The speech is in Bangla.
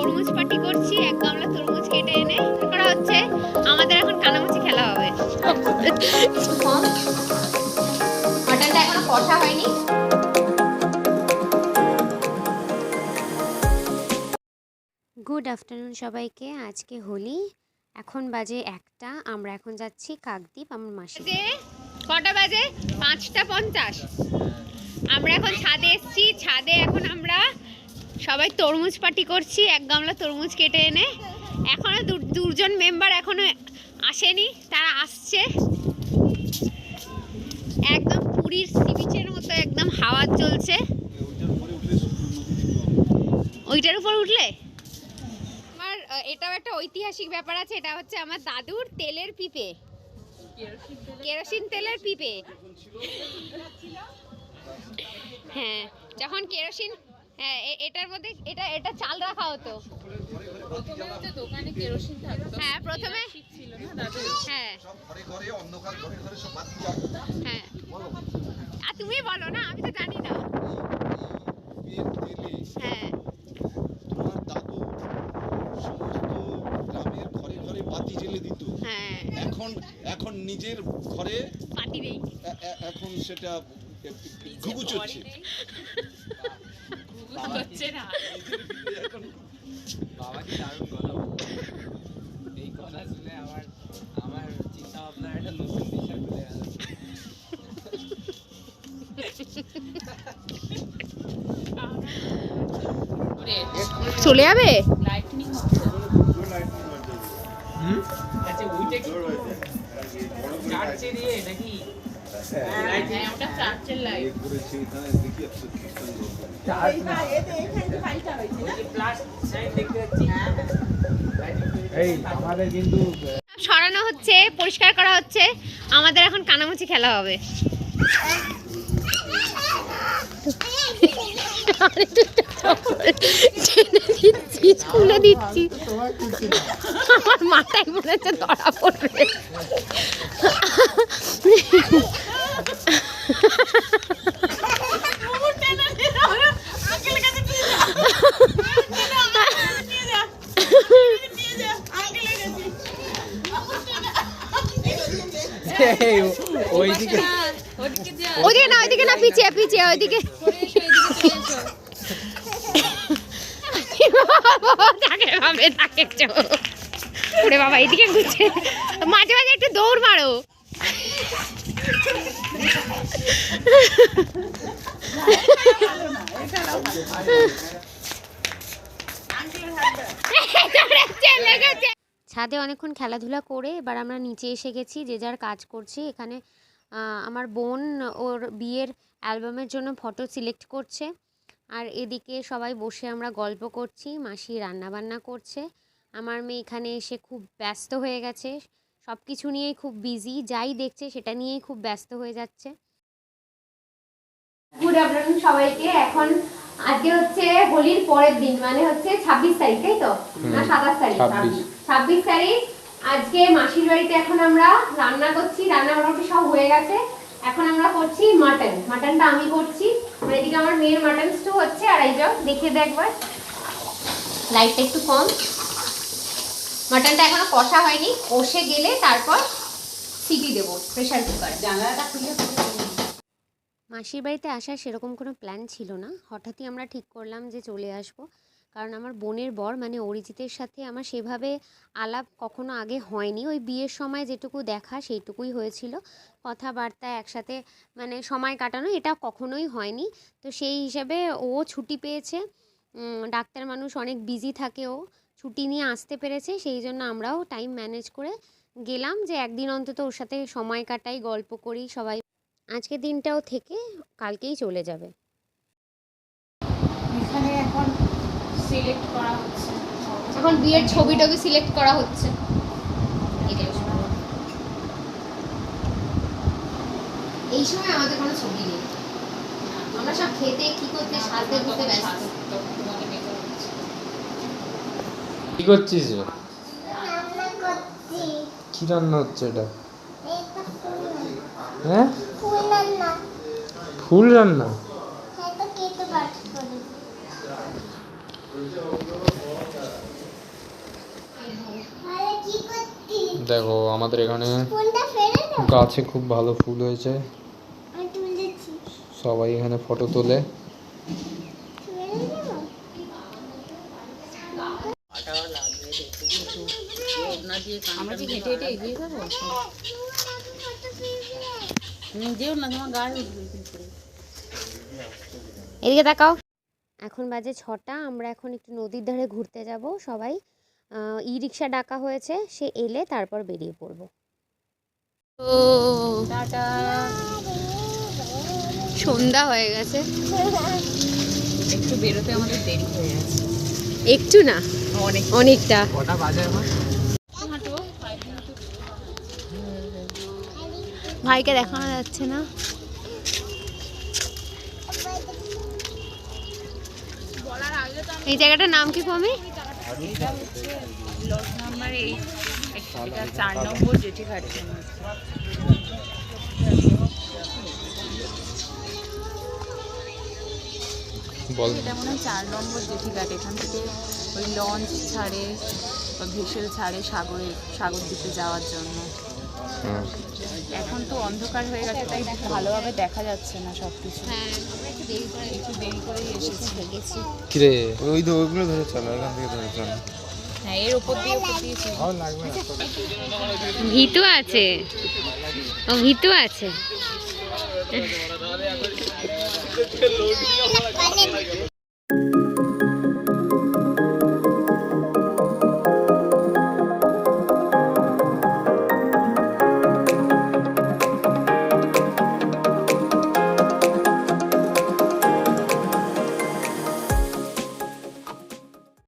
তরমুজ পার্টি করছি। এক গামলা তরমুজ কেটে এনে করা হচ্ছে। আমাদের এখন কানামাছি খেলা হবে। মাটনটা এখনো কষা হয়নি। গুড আফটারনুন সবাইকে। আজকে হোলি, এখন বাজে 1টা। আমরা এখন যাচ্ছি কাকদ্বীপ আমার মাসি। কটা বাজে? 5:50। আমরা এখন ছাদে এসেছি। ছাদে এখন আমরা সবাই তরমুজ পার্টি করছি। এক গামলা তরমুজ কেটে এনে। এখনো দুজন মেম্বার এখনো আসেনি, তারা আসছে। একদম পুরীর সি বিচের মতো একদম হাওয়া চলছে। ওইটার উপর উঠলে আমার এটাও একটা ঐতিহাসিক ব্যাপার আছে। এটা হচ্ছে আমার দাদুর তেলের পিপে, কেরোসিন তেলের পিপে। হ্যাঁ, যখন কেরোসিন, হ্যাঁ এটার মধ্যে এটা চাল রাখা হতো। দোকানে কেরোসিন থাকতো। হ্যাঁ প্রথমে ছিল না দাদু। হ্যাঁ সব ঘরে ঘরে অন্ধকার, ঘরে ঘরে সব বাতি হ্যাঁ। আর তুমি বলো না, আমি তো জানি না। হ্যাঁ তোমার দাদু সমস্ত গ্রামের ঘরে ঘরে বাতি জ্বেলে দিত। হ্যাঁ, এখন নিজের ঘরে পাতি নেই। এখন সেটা ঘুঘু চলছে। হচ্ছে না। বাবা কি দারুণ কথা বলতো। এই কথা শুনে আমার চিন্তা ভাবনার একটা নতুন দিশা খুলে গেল। চলে যাবে। লাইটনিং হচ্ছে। আচ্ছা ওইটা কি চার্জে দিয়ে নাকি? হ্যাঁ ওটা চার্জের লাইট। চার্জ না, ওই যে প্লাস সাইন দেখতে পাচ্ছি। এই আমাদের কিন্তু সরানো হচ্ছে, পরিষ্কার করা হচ্ছে। আমাদের এখন কানামাছি খেলা হবে। খুলে দিচ্ছি, আমার মাথায় মনে হচ্ছে ধরা পড়বে। ওইদিকে ওইদিকে না, পিছিয়ে পিছিয়ে ওইদিকে। ওরে বাবা, এদিকে ঘুরছে। মাঝে মাঝে একটু দৌড় মারো। ছাদে অনেকক্ষণ খেলাধুলা করে এবার আমরা নিচে এসে গেছি, যে যার কাজ করছি। এখানে আমার বোন ওর বিয়ের অ্যালবামের জন্য ফটো সিলেক্ট করছে, আর এদিকে সবাই বসে আমরা গল্প করছি। মাসি রান্নাবান্না করছে। আমার মেয়ে এখানে এসে খুব ব্যস্ত হয়ে গেছে, সব কিছু নিয়েই খুব বিজি, যাই দেখছে সেটা নিয়েই খুব ব্যস্ত হয়ে যাচ্ছে। গুড আফটারনুন সবাইকে। এখন আজকে হচ্ছে হোলির পরের দিন, মানে হচ্ছে 26 তারিখ, তাই তো? না 27 তারিখ। 26 তারিখ। আজকে মাসির বাড়িতে এখন আমরা রান্না করছি। রান্না মোটামুটি সব হয়ে গেছে। এখন আমরা করছি মাটনটা আমি করছি। মানে এদিকে আমার মেয়ের মাটন স্টু হচ্ছে। আর এই যাও দেখিয়ে দে একবার, লাইটটা একটু কম। মাটনটা এখনো কষা হয়নি, কষে গেলে তারপর সিটি দেবো প্রেসার কুকারে। জানলাটা খুলে মাসির বাড়িতে আসার সেরকম কোনো প্ল্যান ছিল না, হঠাৎই আমরা ঠিক করলাম যে চলে আসব। কারণ আমার বোনের বর মানে অরিজিতের সাথে আমার সেভাবে আলাপ কখনো আগে হয়নি। ওই বিয়ের সময় যেটুকু দেখা সেইটুকুই হয়েছিল, কথাবার্তা একসাথে মানে সময় কাটানো, এটা কখনোই হয়নি। তো সেই হিসাবে ও ছুটি পেয়েছে, ডাক্তার মানুষ, অনেক বিজি থাকে, ও ছুটি নিয়ে আসতে পেরেছে। সেই জন্য আমরাও টাইম ম্যানেজ করে গেলাম যে একদিন অন্তত ওর সাথে সময় কাটাই, গল্প করি সবাই। আজকের দিনটাও থেকে কালকেই চলে যাবে। এখানে এখন সিলেক্ট করা হচ্ছে। এখন বিয়ের ছবি টবি সিলেক্ট করা হচ্ছে। এই সময় আমাদের কোনো ছবি নেই, আমরা সব খেতে কি করতে সাজতে করতে ব্যস্ত। কি করছিস? কি রান্না হচ্ছে এটা? হ্যাঁ, ফুল রান্না। দেখো আমাদের এখানে গাছে খুব ভালো ফুল হয়েছে, সবাই এখানে ফটো তোলে। আমরা কি হেঁটে হেঁটে এগিয়ে যাবো? যেও না, তোমার গায়ে উঠবে কিন্তু। এদিকে তাকাও। এখন বাজে 6টা, আমরা এখন একটু নদীর ধারে ঘুরতে যাব সবাই। ই রিক্সা ডাকা হয়েছে, সে এলে তারপর বেরিয়ে পড়বো। ও টাটা। সন্ধ্যা হয়ে গেছে, একটু বেরোতে আমাদের দেরি হয়ে গেছে। একটু না অনেকটা। ভাইকে দেখানো যাচ্ছে না। এই জায়গাটার নাম কি পমি? এটা হচ্ছে লজ নাম্বার 8, এটা 4 নম্বর জেটি ঘাট। বল। এটা মনে হয় 4 নম্বর জেটি ঘাট। এখান থেকে ওই লঞ্চ ছাড়ে বা ভেসেল ছাড়ে সাগর দ্বীপে যাওয়ার জন্য। এখন তো অন্ধকার হয়ে গেছে, তাই ভালোভাবে দেখা যাচ্ছে না সবকিছু। হ্যাঁ, আমরা একটু দেরি করেই এসেছি, ভেগেছি। কিরে ওই তো ওইগুলো ধরে চলো, এখান থেকে ধরে চলো। হ্যাঁ, এর উপর দিয়ে ভিতু আছে, ও ভিতু আছে।